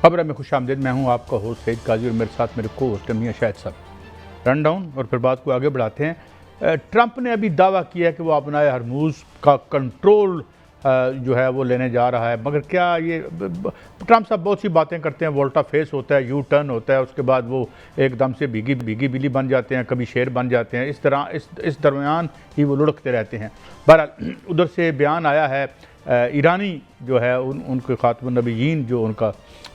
खबर में खुश आमदीद। मैं हूँ आपका होस्ट सईद काजी और मेरे साथ मेरे को होस्ट मियां शाहिद साहब। रन डाउन और फिर बात को आगे बढ़ाते हैं। ट्रंप ने अभी दावा किया कि वो अपना हरमूज़ का कंट्रोल जो है वो लेने जा रहा है, मगर क्या ये ट्रंप साहब बहुत सी बातें करते हैं। वोल्टा फेस होता है, यू टर्न होता है, उसके बाद वो एकदम से भीगी बिल्ली बन जाते हैं, कभी शेर बन जाते हैं। इस तरह इस दरमियान ही वो लुढ़कते रहते हैं। बहरहाल उधर से बयान आया है, ईरानी जो है उनके खातमुन नबीयीन जो उनका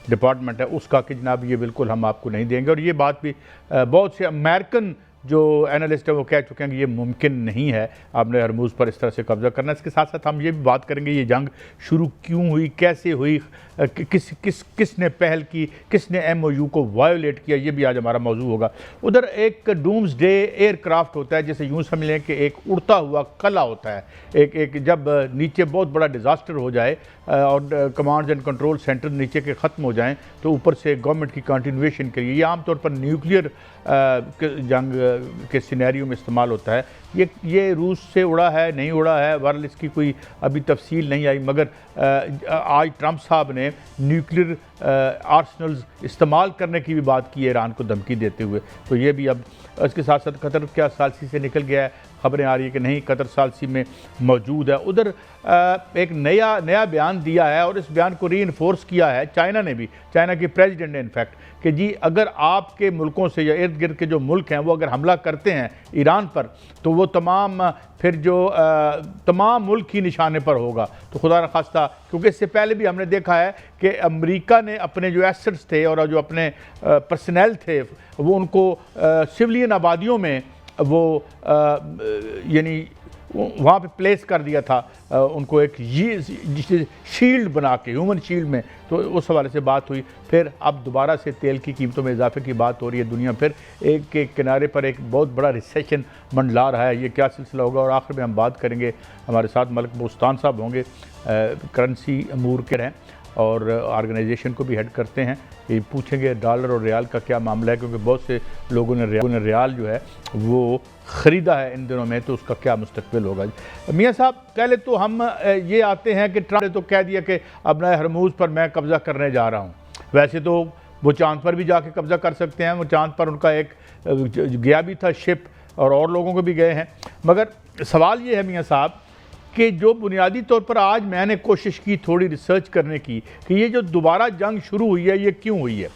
डिपार्टमेंट है उसका, कि जनाब ये बिल्कुल हम आपको नहीं देंगे। और ये बात भी बहुत से अमेरिकन जो एनालिस्ट है वो कह चुके हैं कि ये मुमकिन नहीं है आपने हरमूज़ पर इस तरह से कब्ज़ा करना। इसके साथ साथ हम ये भी बात करेंगे ये जंग शुरू क्यों हुई, कैसे हुई, किसने पहल की, किसने MOU को वायोलेट किया, ये भी आज हमारा मौजू होगा। उधर एक डूम्सडे एयरक्राफ्ट होता है, जैसे यूँ समझ लें कि एक उड़ता हुआ कला होता है। एक जब नीचे बहुत बड़ा डिज़ास्टर हो जाए और कमांड एंड कंट्रोल सेंटर नीचे के ख़त्म हो जाएं, तो ऊपर से गवर्नमेंट की कंटिन्यूएशन के लिए, ये आमतौर पर न्यूक्लियर जंग के सिनेरियो में इस्तेमाल होता है। ये रूस से उड़ा है नहीं उड़ा है, बहरहाल इसकी कोई अभी तफसील नहीं आई, मगर आज ट्रंप साहब ने न्यूक्लियर आर्सनल्स इस्तेमाल करने की भी बात की है ईरान को धमकी देते हुए। तो ये भी अब इसके साथ साथ कतर क्या सालसी से निकल गया है, खबरें आ रही है कि नहीं कतर सालसी में मौजूद है। उधर एक नया बयान दिया है और इस बयान को रीइंफोर्स किया है चाइना ने भी, चाइना के प्रेसिडेंट ने इनफैक्ट, कि जी अगर आपके मुल्कों से या इर्द गिर्द के जो मुल्क हैं वो अगर हमला करते हैं ईरान पर, तो वो तमाम मुल्क ही निशाने पर होगा। तो खुदा न खास्ता, क्योंकि इससे पहले भी हमने देखा है कि अमेरिका ने अपने जो एसेट्स थे और जो अपने पर्सनल थे वो उनको सिविलियन आबादियों में वो यानी वहाँ पे प्लेस कर दिया था, उनको एक ये शील्ड बना के, ह्यूमन शील्ड में। तो उस हवाले से बात हुई। फिर अब दोबारा से तेल की कीमतों में इजाफे की बात हो रही है। दुनिया फिर एक के किनारे पर एक बहुत बड़ा रिसेशन मंडला रहा है। ये क्या सिलसिला होगा, और आखिर में हम बात करेंगे, हमारे साथ मलिक बोस्तान साहब होंगे, करेंसी अमूर के हैं और ऑर्गेनाइजेशन को भी हेड करते हैं। ये पूछेंगे डॉलर और रियाल का क्या मामला है, क्योंकि बहुत से लोगों ने रियाल जो है वो ख़रीदा है इन दिनों में, तो उसका क्या मुस्तकबिल होगा। मियाँ साहब, पहले तो हम ये आते हैं कि ट्रंप ने तो कह दिया कि अब नए हरमूज़ पर मैं कब्ज़ा करने जा रहा हूँ। वैसे तो वो चाँद पर भी जाके कब्ज़ा कर सकते हैं, वो चाँद पर उनका एक गया भी था शिप, और लोगों को भी गए हैं। मगर सवाल ये है मियाँ साहब कि जो बुनियादी तौर पर आज मैंने कोशिश की थोड़ी रिसर्च करने की कि ये जो दोबारा जंग शुरू हुई है ये क्यों हुई है,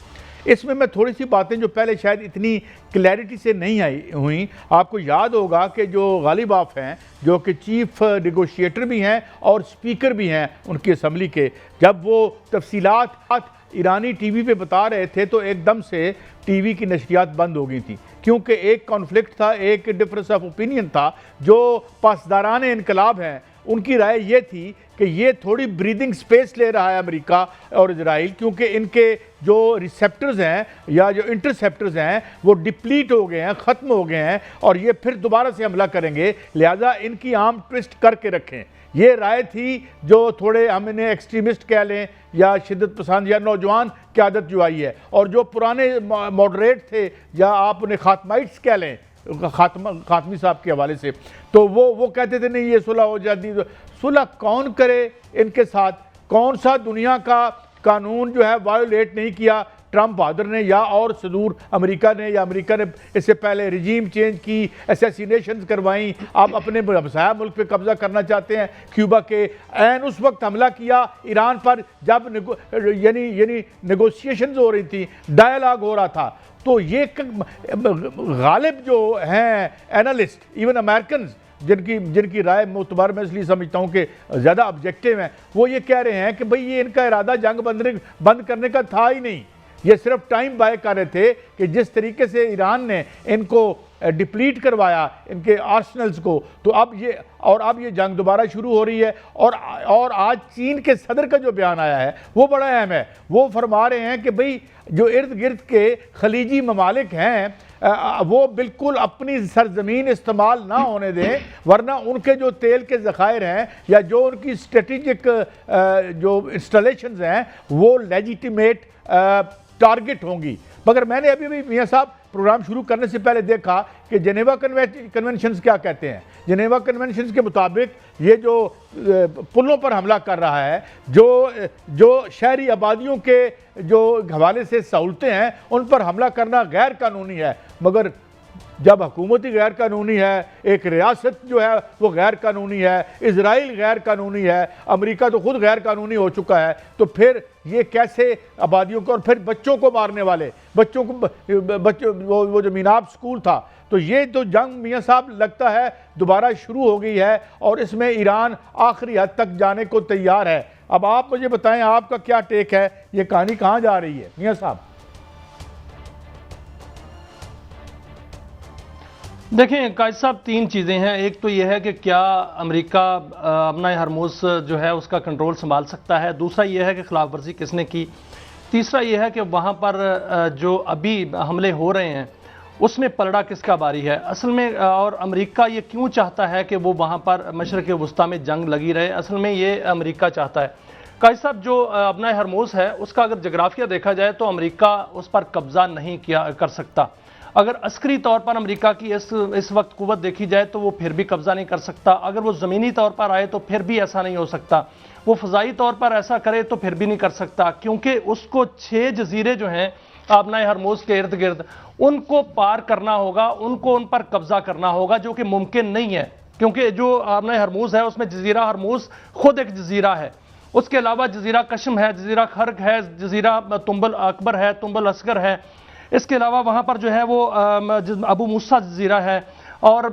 इसमें मैं थोड़ी सी बातें जो पहले शायद इतनी क्लैरिटी से नहीं आई हुई। आपको याद होगा कि जो गालिब आफ हैं, जो कि चीफ नेगोशिएटर भी हैं और स्पीकर भी हैं उनकी असम्बली के, जब वो तफसीलात ईरानी टीवी पे बता रहे थे तो एकदम से टीवी की नशरियात बंद हो गई थी, क्योंकि एक कॉन्फ्लिक्ट था, एक डिफरेंस ऑफ ओपिनियन था। जो पासदारान इनकलाब हैं उनकी राय ये थी कि ये थोड़ी ब्रीदिंग स्पेस ले रहा है अमेरिका और इजराइल, क्योंकि इनके जो रिसेप्टर्स हैं या जो इंटरसेप्टर्स हैं वो डिप्लीट हो गए हैं, ख़त्म हो गए हैं, और ये फिर दोबारा से हमला करेंगे, लिहाजा इनकी आर्म ट्विस्ट करके रखें। ये राय थी जो थोड़े हम इन्हें एक्सट्रीमिस्ट कह लें या शिद्दत पसंद या नौजवान क़यादत जो आई है, और जो पुराने मॉडरेट थे या आप उन्हें खातमाइट्स कह लें खातमी साहब के हवाले से, तो वो कहते थे नहीं ये सुलह हो जाती। सुलह कौन करे इनके साथ, कौन सा दुनिया का कानून जो है वायोलेट नहीं किया ट्रंप बहादुर ने या और सदूर अमेरिका ने, या अमेरिका ने इससे पहले रिजीम चेंज की, असैसिनेशन करवाई। आप अपने हमसाया मुल्क पे कब्जा करना चाहते हैं, क्यूबा के ऐन उस वक्त हमला किया ईरान पर जब यानी नेगोशिएशंस हो रही थी, डायलॉग हो रहा था। तो ये गालिब जो हैं एनालिस्ट, इवन अमेरिकन जिनकी राय मोतबर मैं इसलिए समझता हूँ कि ज़्यादा ऑब्जेक्टिव हैं, वो ये कह रहे हैं कि भाई ये इनका इरादा जंग बंद करने का था ही नहीं, ये सिर्फ टाइम बाय कर रहे थे कि जिस तरीके से ईरान ने इनको डिप्लीट करवाया इनके आर्सनल्स को, तो अब ये जंग दोबारा शुरू हो रही है। और आज चीन के सदर का जो बयान आया है वो बड़ा अहम है। वो फरमा रहे हैं कि भाई जो इर्द गिर्द के खलीजी ममालिक हैं वो बिल्कुल अपनी सरजमीन इस्तेमाल ना होने दें, वरना उनके जो तेल के ज़खायर हैं या जो उनकी स्ट्रेटेजिक जो इंस्टॉलेशंस हैं वो लेजिटिमेट टारगेट होंगी। मगर मैंने अभी भी मियाँ साहब प्रोग्राम शुरू करने से पहले देखा कि जेनेवा कन्वेंशंस क्या कहते हैं। जेनेवा कन्वेंशंस के मुताबिक ये जो पुलों पर हमला कर रहा है, जो शहरी आबादियों के जो हवाले से सहूलतें हैं उन पर हमला करना गैर कानूनी है। मगर जब हुकूमत ही गैर कानूनी है, एक रियासत जो है वो गैर कानूनी है, इजराइल गैर कानूनी है, अमेरिका तो खुद गैर कानूनी हो चुका है, तो फिर ये कैसे आबादियों को और फिर बच्चों को मारने वाले बच्चों वो जो मीनाब स्कूल था, तो ये तो जंग मियाँ साहब लगता है दोबारा शुरू हो गई है और इसमें ईरान आखिरी हद तक जाने को तैयार है। अब आप मुझे बताएं आपका क्या टेक है, ये कहानी कहाँ जा रही है मियाँ साहब? देखें कायद साहब, तीन चीज़ें हैं। एक तो यह है कि क्या अमेरिका अपना हरमुज जो है उसका कंट्रोल संभाल सकता है। दूसरा यह है कि खिलाफ वर्जी किसने की। तीसरा यह है कि वहाँ पर जो अभी हमले हो रहे हैं उसमें पलड़ा किसका बारी है असल में, और अमेरिका ये क्यों चाहता है कि वो वहाँ पर मशरक़ वुस्ता में जंग लगी रहे। असल में ये अमेरिका चाहता है। कायद साहब, जो अपना हरमुज है उसका अगर जोग्राफिया देखा जाए तो अमेरिका उस पर कब्जा नहीं कर सकता। अगर अस्करी तौर पर अमेरिका की इस वक्त कुव्वत देखी जाए तो वो फिर भी कब्जा नहीं कर सकता। अगर वो ज़मीनी तौर पर आए तो फिर भी ऐसा नहीं हो सकता। वो फ़ज़ाई तौर पर ऐसा करे तो फिर भी नहीं कर सकता, क्योंकि उसको 6 जजीरे जो हैं आपना हरमुज के इर्द गिर्द उनको पार करना होगा, उनको उन पर कब्जा करना होगा, जो कि मुमकिन नहीं है। क्योंकि जो आपना हरमुज है उसमें जजीरा हरमुज खुद एक जजीरा है, उसके अलावा जजीरा कशम है, जजीरा खर्क है, जजीरा तुम्बल अकबर है, तुम्बल असगर है। इसके अलावा वहाँ पर जो है वो अबू मूसा जजीरा है। और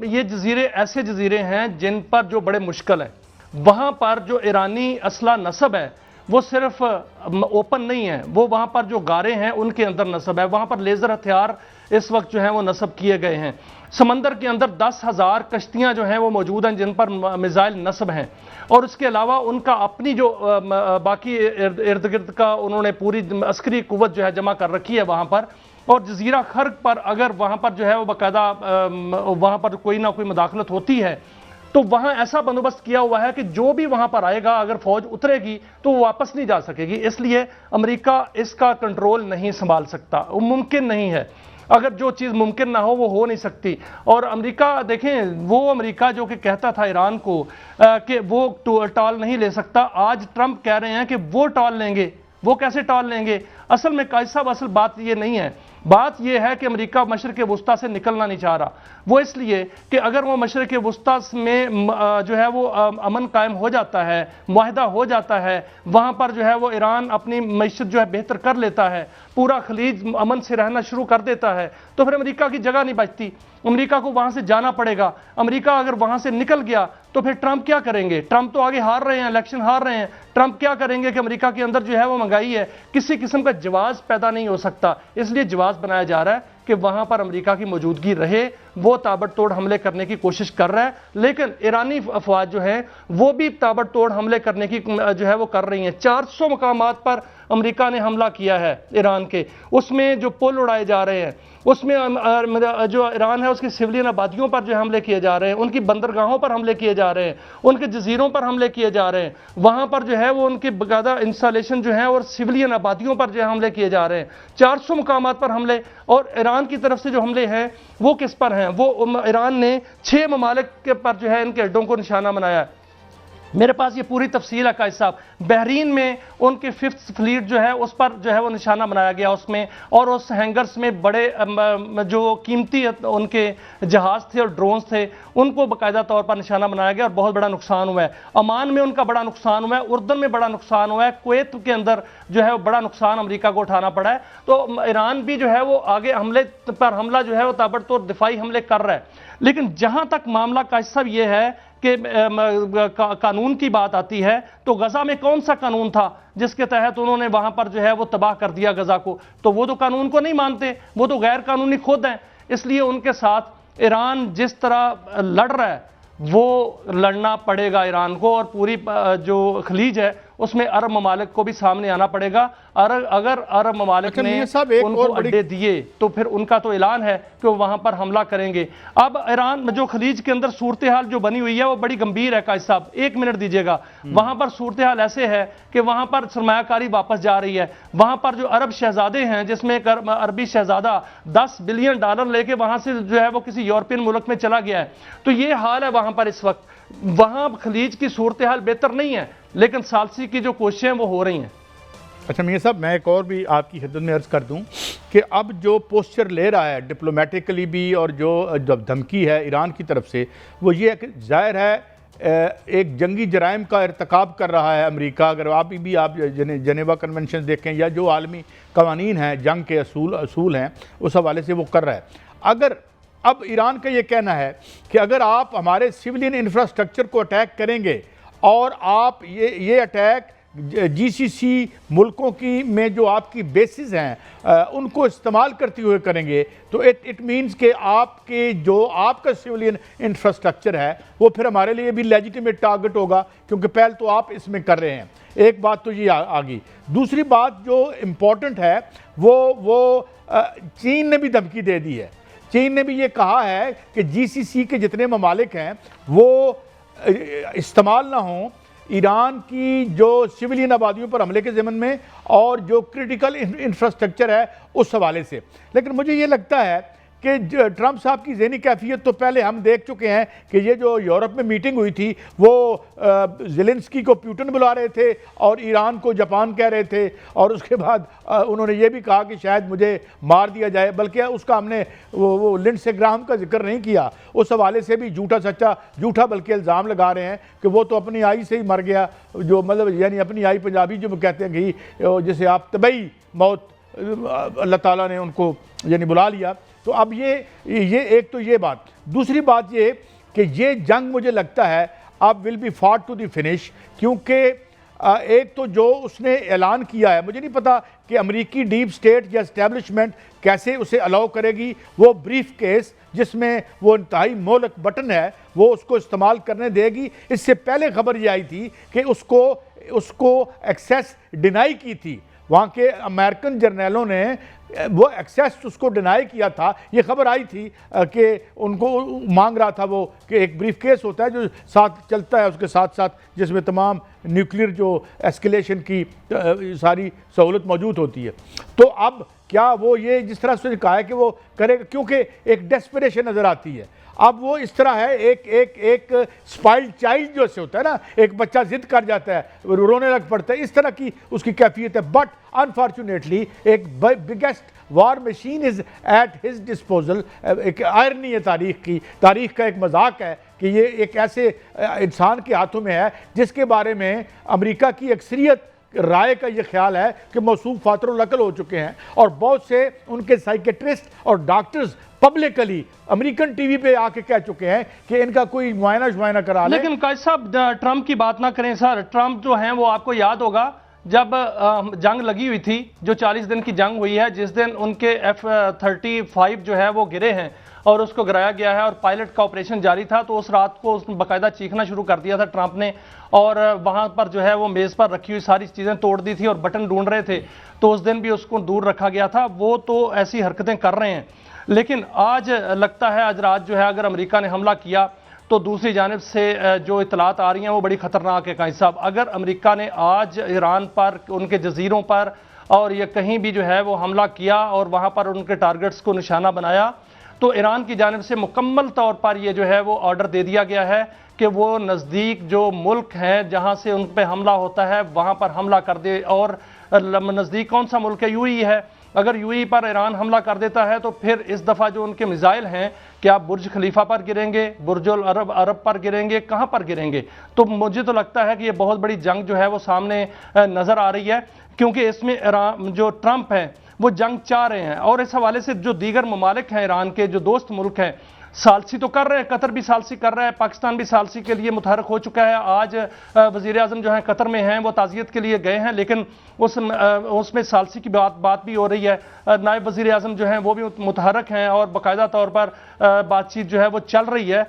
ये जजीरे ऐसे जजीरे हैं जिन पर जो बड़े मुश्किल है। वहाँ पर जो ईरानी असला नस्ब है वो सिर्फ ओपन नहीं है, वो वहाँ पर जो गारे हैं उनके अंदर नस्ब है। वहाँ पर लेज़र हथियार इस वक्त जो है वो नस्ब किए गए हैं। समंदर के अंदर 10,000 कश्तियाँ जो हैं वो मौजूद हैं जिन पर मिसाइल नस्ब हैं। और उसके अलावा उनका अपनी जो बाकी इर्द गिर्द का उन्होंने पूरी अस्करी कुव्वत जो है जमा कर रखी है वहाँ पर। और जजीरा खर्क पर अगर वहाँ पर जो है वो बाकायदा वहाँ पर कोई ना कोई मुदाखलत होती है तो वहाँ ऐसा बंदोबस्त किया हुआ है कि जो भी वहाँ पर आएगा अगर फौज उतरेगी तो वो वापस नहीं जा सकेगी। इसलिए अमेरिका इसका कंट्रोल नहीं संभाल सकता, वो मुमकिन नहीं है। अगर जो चीज़ मुमकिन ना हो वो हो नहीं सकती। और अमेरिका देखें, वो अमेरिका जो कि कहता था ईरान को कि वो टाल नहीं ले सकता, आज ट्रंप कह रहे हैं कि वो टाल लेंगे। वो कैसे टाल लेंगे? असल में कायद साहब, असल बात ये नहीं है। बात यह है कि अमेरिका मशरक़ वुस्ता से निकलना नहीं चाह रहा। वो इसलिए कि अगर वो मशरक़ वुस्ता में जो है वो अमन कायम हो जाता है, मुआहदा हो जाता है, वहाँ पर जो है वो ईरान अपनी मईशत जो है बेहतर कर लेता है, पूरा खलीज अमन से रहना शुरू कर देता है, तो फिर अमेरिका की जगह नहीं बचती। अमेरिका को वहाँ से जाना पड़ेगा। अमेरिका अगर वहाँ से निकल गया तो फिर ट्रंप क्या करेंगे? ट्रंप तो आगे हार रहे हैं, इलेक्शन हार रहे हैं। ट्रंप क्या करेंगे कि अमेरिका के अंदर जो है वो महंगाई है, किसी किस्म का जवाब पैदा नहीं हो सकता। इसलिए जवाब बनाया जा रहा है कि वहाँ पर अमेरिका की मौजूदगी रहे। वो ताबड़तोड़ हमले करने की कोशिश कर रहा है, लेकिन ईरानी अफवाज जो है वो भी ताबड़तोड़ हमले करने की जो है वो कर रही हैं। 400 मकामात पर अमेरिका ने हमला किया है ईरान के। उसमें जो पुल उड़ाए जा रहे हैं, उसमें जो ईरान है उसकी सिविलियन आबादियों पर जो हमले किए जा रहे हैं, उनकी बंदरगाहों पर हमले किए जा रहे हैं, उनके जजीरों पर हमले किए जा रहे हैं। वहाँ पर जो है वो उनकी बाकायदा इंस्टॉलेशन जो है और सिविलियन आबादियों पर जो है हमले किए जा रहे हैं। 400 मकामात पर हमले। और ईरान की तरफ से जो हमले हैं वो किस पर हैं? वो ईरान ने 6 ममालिक के पर जो है इनके अड्डों को निशाना बनाया है। मेरे पास ये पूरी तफसील है कायद साहब। बहरीन में उनके 5th फ्लीट जो है उस पर जो है वो निशाना बनाया गया उसमें, और उस हैंगर्स में बड़े जो कीमती उनके जहाज़ थे और ड्रोन्स थे उनको बाकायदा तौर पर निशाना बनाया गया और बहुत बड़ा नुकसान हुआ है। अमान में उनका बड़ा नुकसान हुआ है, उर्दन में बड़ा नुकसान हुआ है, कुवैत के अंदर जो है वो बड़ा नुकसान अमेरिका को उठाना पड़ा है। तो ईरान भी जो है वो आगे हमले पर हमला जो है वो ताबड़तोड़ दिफाई हमले कर रहा है। लेकिन जहाँ तक मामला कायद साहब ये है कि कानून की बात आती है तो गजा में कौन सा कानून था जिसके तहत उन्होंने वहां पर जो है वो तबाह कर दिया गजा को? तो वो तो कानून को नहीं मानते, वो तो गैर कानूनी खुद हैं। इसलिए उनके साथ ईरान जिस तरह लड़ रहा है वो लड़ना पड़ेगा ईरान को, और पूरी जो खलीज है उसमें अरब ममालिक को भी सामने आना पड़ेगा। अगर अरब ममालिक ने उनको अड्डे दिए तो फिर उनका तो ऐलान है कि वो वहां पर हमला करेंगे। अब ईरान में जो खलीज के अंदर सूरत हाल जो बनी हुई है वो बड़ी गंभीर है। कायद साहब 1 मिनट दीजिएगा। वहां पर सूरत हाल ऐसे है कि वहां पर सरमायाकारी वापस जा रही है। वहां पर जो अरब शहजादे हैं, जिसमें एक अरबी शहजादा $10 बिलियन लेके वहां से जो है वो किसी यूरोपियन मुल्क में चला गया है, तो ये हाल है वहां पर इस वक्त। वहां खलीज की सूरत हाल बेहतर नहीं है, लेकिन सालसी की जो कोशिशें वो हो रही हैं। अच्छा मियां साहब, मैं एक और भी आपकी खिदमत में अर्ज़ कर दूं कि अब जो पोस्चर ले रहा है डिप्लोमेटिकली भी और जो धमकी है ईरान की तरफ से, वो ये है कि जाहिर है एक जंगी जराइम का इर्तकाब कर रहा है अमेरिका। अगर आप जनेवा कन्वेंशन देखें या जो आलमी कवानीन हैं, जंग के असूल हैं, उस हवाले से वो कर रहा है। अगर अब ईरान का ये कहना है कि अगर आप हमारे सिविलियन इंफ्रास्ट्रक्चर को अटैक करेंगे और आप ये अटैक जीसीसी मुल्कों की में जो आपकी बेसिस हैं उनको इस्तेमाल करते हुए करेंगे, तो इट मीन्स कि आपके जो आपका सिविलियन इंफ्रास्ट्रक्चर है वो फिर हमारे लिए भी लेजिटिमेट टारगेट होगा, क्योंकि पहले तो आप इसमें कर रहे हैं। एक बात तो ये आ गई। दूसरी बात जो इम्पोर्टेंट है वो चीन ने भी धमकी दे दी है। चीन ने भी ये कहा है कि जीसीसी के जितने ममालिक हैं वो इस्तेमाल ना हों ईरान की जो सिविलियन आबादियों पर हमले के ज़िम्न में और जो क्रिटिकल इंफ्रास्ट्रक्चर है उस हवाले से। लेकिन मुझे ये लगता है कि ट्रंप साहब की ज़हनी कैफियत तो पहले हम देख चुके हैं कि ये जो यूरोप में मीटिंग हुई थी वो ज़ेलेंस्की को पुतिन बुला रहे थे और ईरान को जापान कह रहे थे, और उसके बाद उन्होंने ये भी कहा कि शायद मुझे मार दिया जाए, बल्कि उसका हमने वो लिंडसे ग्राहम का जिक्र नहीं किया। उस हवाले से भी झूठा बल्कि इल्ज़ाम लगा रहे हैं कि वो तो अपनी आई से ही मर गया, जो मतलब यानी अपनी आई पंजाबी जो कहते हैं कि जिसे आप तबई मौत अल्लाह ताला ने उनको यानी बुला लिया। तो अब ये एक तो ये बात। दूसरी बात ये कि ये जंग मुझे लगता है अब will be fought to the finish, क्योंकि एक तो जो उसने ऐलान किया है, मुझे नहीं पता कि अमेरिकी डीप स्टेट या एस्टेब्लिशमेंट कैसे उसे अलाउ करेगी। वो ब्रीफ केस जिसमें वो इंतहाई मोहलक बटन है वो उसको इस्तेमाल करने देगी। इससे पहले खबर ये आई थी कि उसको एक्सेस डिनाई की थी। वहाँ के अमेरिकन जर्नलों ने वो एक्सेस उसको डिनाई किया था। ये खबर आई थी कि उनको मांग रहा था वो कि एक ब्रीफ केस होता है जो साथ चलता है, उसके साथ साथ जिसमें तमाम न्यूक्लियर जो एस्केलेशन की सारी सहूलत मौजूद होती है। तो अब क्या वो ये जिस तरह से कहा है कि वो करेगा, क्योंकि एक डेस्परेशन नज़र आती है। अब वो इस तरह है, एक स्पाइल्ड चाइल्ड जो से होता है ना, एक बच्चा जिद कर जाता है, रोने लग पड़ता है, इस तरह की उसकी कैफियत है। बट अनफॉर्चुनेटली एक biggest war machine is at his disposal. एक आयरनी है तारीख का एक मजाक है कि ये एक ऐसे इंसान के हाथों में है जिसके बारे में अमेरिका की अक्सरियत राय का ये ख्याल है कि मौसूम फातरो नकल हो चुके हैं, और बहुत से उनके साइकेट्रिस्ट और डॉक्टर्स पब्लिकली अमेरिकन टीवी पे आके कह चुके हैं कि इनका कोई मुआयना करा ले। लेकिन कायद साहब ट्रंप की बात ना करें सर। ट्रंप जो हैं वो आपको याद होगा जब जंग लगी हुई थी, जो 40 दिन की जंग हुई है, जिस दिन उनके F-35 जो है वो गिरे हैं और उसको गिराया गया है और पायलट का ऑपरेशन जारी था, तो उस रात को उसने बाकायदा चीखना शुरू कर दिया था ट्रंप ने, और वहां पर जो है वो मेज़ पर रखी हुई सारी चीज़ें तोड़ दी थी और बटन ढूंढ रहे थे, तो उस दिन भी उसको दूर रखा गया था। वो तो ऐसी हरकतें कर रहे हैं। लेकिन आज लगता है आज रात जो है अगर अमेरिका ने हमला किया तो दूसरी जानिब से जो इतलात आ रही हैं वो बड़ी ख़तरनाक है। कायद साहब, अगर अमेरिका ने आज ईरान पर, उनके जजीरों पर और ये कहीं भी जो है वो हमला किया और वहाँ पर उनके टारगेट्स को निशाना बनाया, तो ईरान की जानिब से मुकम्मल तौर पर ये जो है वो ऑर्डर दे दिया गया है कि वो नज़दीक जो मुल्क हैं जहाँ से उन पर हमला होता है वहाँ पर हमला कर दे। और नज़दीक कौन सा मुल्क है? यूएई है। अगर यूएई पर ईरान हमला कर देता है तो फिर इस दफ़ा जो उनके मिसाइल हैं, क्या बुर्ज खलीफा पर गिरेंगे, बुर्जुल अरब पर गिरेंगे, कहाँ पर गिरेंगे? तो मुझे तो लगता है कि ये बहुत बड़ी जंग जो है वो सामने नज़र आ रही है, क्योंकि इसमें ईरान जो ट्रंप हैं वो जंग चाह रहे हैं। और इस हवाले से जो दीगर ममालिक हैं ईरान के, जो दोस्त मुल्क हैं, सालसी तो कर रहे हैं, कतर भी सालसी कर रहा है, पाकिस्तान भी सालसी के लिए मुतहरक हो चुका है। आज वजीर आजम जो है कतर में हैं, वो ताज़ियत के लिए गए हैं, लेकिन उसमें सालसी की बात भी हो रही है। नायब वजीर आजम जो हैं वो भी मुतहरक हैं और बाकायदा तौर पर बातचीत जो है वो चल रही है।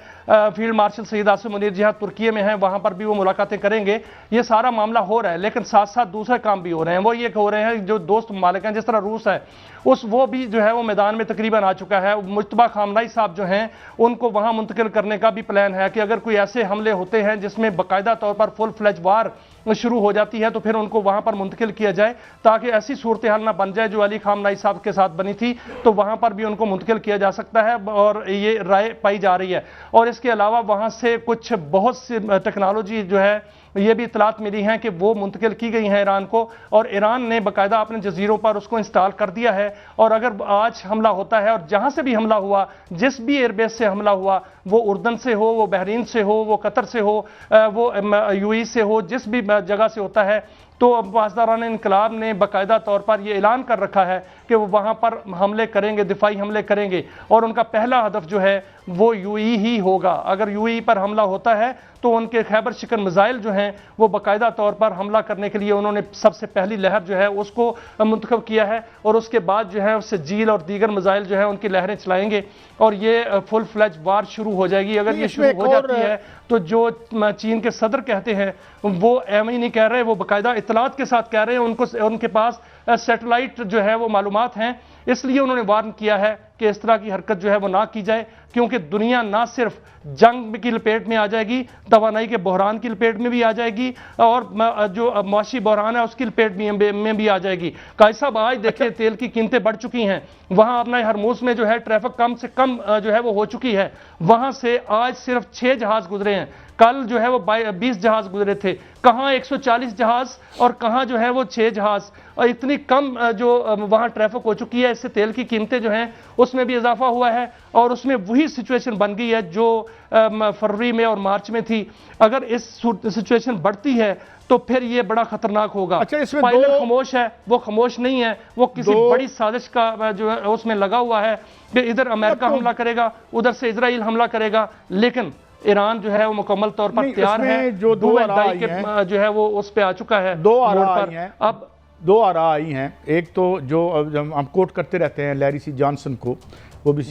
फील्ड मार्शल सईद आसिम मुनीर जहाँ तुर्की में हैं, वहाँ पर भी वो मुलाकातें करेंगे। ये सारा मामला हो रहा है, लेकिन साथ साथ दूसरे काम भी हो रहे हैं। वो ये हो रहे हैं जो दोस्त ममालिक हैं, जिस तरह रूस है, वो भी जो है वो मैदान में तकरीबन आ चुका है। मुश्तबा खामनाई साहब जो हैं उनको वहां मुंतकिल करने का भी प्लान है कि अगर कोई ऐसे हमले होते हैं जिसमें बाकायदा तौर पर फुल फ्लैज वार शुरू हो जाती है तो फिर उनको वहां पर मुंतकिल किया जाए, ताकि ऐसी सूरत हाल ना बन जाए जो अली खामनाई साहब के साथ बनी थी। तो वहां पर भी उनको मुंतकिल किया जा सकता है और ये राय पाई जा रही है। और इसके अलावा वहां से कुछ बहुत सी टेक्नोलॉजी जो है ये भी इतलात मिली हैं कि वो मुंतकिल की गई हैं ईरान को, और ईरान ने बाकायदा अपने जजीरों पर उसको इंस्टॉल कर दिया है। और अगर आज हमला होता है, और जहां से भी हमला हुआ, जिस भी एयरबेस से हमला हुआ, वो उर्दन से हो, वो बहरीन से हो, वो कतर से हो, वो यूएई से हो, जिस भी जगह से होता है, तो पासदारान इनकलाब ने बाकायदा तौर पर यह ऐलान कर रखा है कि वो वहाँ पर हमले करेंगे, दिफाई हमले करेंगे। और उनका पहला हदफ जो है वो यूएई ही होगा। अगर यूएई पर हमला होता है तो उनके खैबर शिकन मिसाइल जो हैं वो बाकायदा तौर पर हमला करने के लिए उन्होंने सबसे पहली लहर जो है उसको मुंतखब किया है, और उसके बाद जो है उससे जील और दीगर मिसाइल जो है उनकी लहरें चलाएंगे और ये फुल फ्लैज वार शुरू हो जाएगी। अगर ये शुरू हो जाती है तो जो चीन के सदर कहते हैं वो एम ही नहीं कह रहे, वो बाकायदा इतलात के साथ कह रहे हैं। उनके पास सैटेलाइट जो है वो मालूमात हैं, इसलिए उन्होंने वार्न किया है कि इस तरह की हरकत जो है वो ना की जाए, क्योंकि दुनिया ना सिर्फ जंग की लपेट में आ जाएगी, तवानाई के बहरान की लपेट में भी आ जाएगी, और जो मुआशी बहरान है उसकी लपेट में भी आ जाएगी। कायद साहब, आज देखिए तेल की कीमतें बढ़ चुकी हैं, वहां अपना हरमुज में जो है ट्रैफिक कम से कम जो है वो हो चुकी है। वहां से आज सिर्फ 6 जहाज गुजरे हैं, कल जो है वो 20 जहाज गुजरे थे। कहां 140 जहाज और कहां जो है वो 6 जहाज, और इतनी कम जो वहां ट्रैफिक हो चुकी है। इससे तेल की कीमतें जो हैं उसमें भी इजाफा हुआ है, और उसमें वही सिचुएशन बन गई है जो फरवरी में और मार्च में थी। अगर इस सिचुएशन बढ़ती है तो फिर ये बड़ा खतरनाक होगा। अच्छा, इसमें पायलट खामोश है, वो खामोश नहीं है, वो किसी बड़ी साजिश का जो है उसमें लगा हुआ है कि इधर अमेरिका हमला करेगा, उधर से इजराइल हमला करेगा, लेकिन ईरान जो है वो मुकम्मल तौर पर तैयार है। जो दो आराई के जो है वो उस पे आ चुका है। दो आराई हैं, अब दो आरा आई हैं। एक तो जो हम कोट करते रहते हैं लैरी सी जॉनसन को, वो भी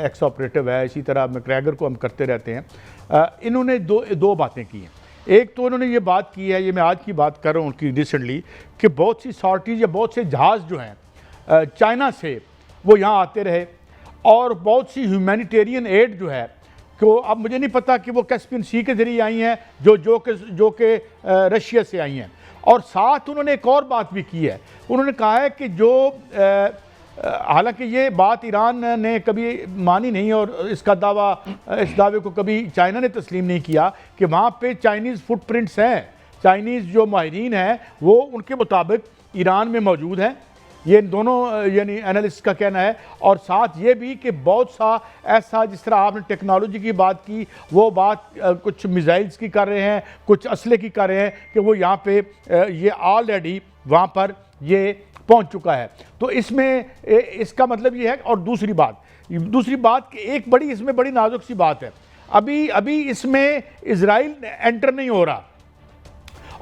एक्स ऑपरेटिव है, इसी तरह मैकग्रेगर को हम करते रहते हैं। इन्होंने दो बातें की हैं। एक तो इन्होंने ये बात की है, ये मैं आज की बात कर रहा हूँ उनकी रिसेंटली, कि बहुत सी सॉर्टीज या बहुत से जहाज़ जो हैं चाइना से वो यहाँ आते रहे, और बहुत सी ह्यूमैनिटेरियन एड जो है तो अब मुझे नहीं पता कि वो कैस्पियन सी के जरिए आई हैं जो कि रशिया से आई हैं। और साथ उन्होंने एक और बात भी की है, उन्होंने कहा है कि जो हालांकि ये बात ईरान ने कभी मानी नहीं, और इस दावे को कभी चाइना ने तस्लीम नहीं किया कि वहाँ पे चाइनीज़ फुटप्रिंट्स हैं, चाइनीज़ जो माहिरीन हैं वो उनके मुताबिक ईरान में मौजूद हैं। ये दोनों यानी एनालिस्ट का कहना है। और साथ ये भी कि बहुत सा ऐसा, जिस तरह आपने टेक्नोलॉजी की बात की, वो बात कुछ मिसाइल्स की कर रहे हैं, कुछ असले की कर रहे हैं, कि वो यहाँ पे ये ऑलरेडी वहाँ पर ये पहुँच चुका है। तो इसमें इसका मतलब ये है। और दूसरी बात कि एक बड़ी इसमें बड़ी नाजुक सी बात है, अभी इसमें इजराइल एंटर नहीं हो रहा,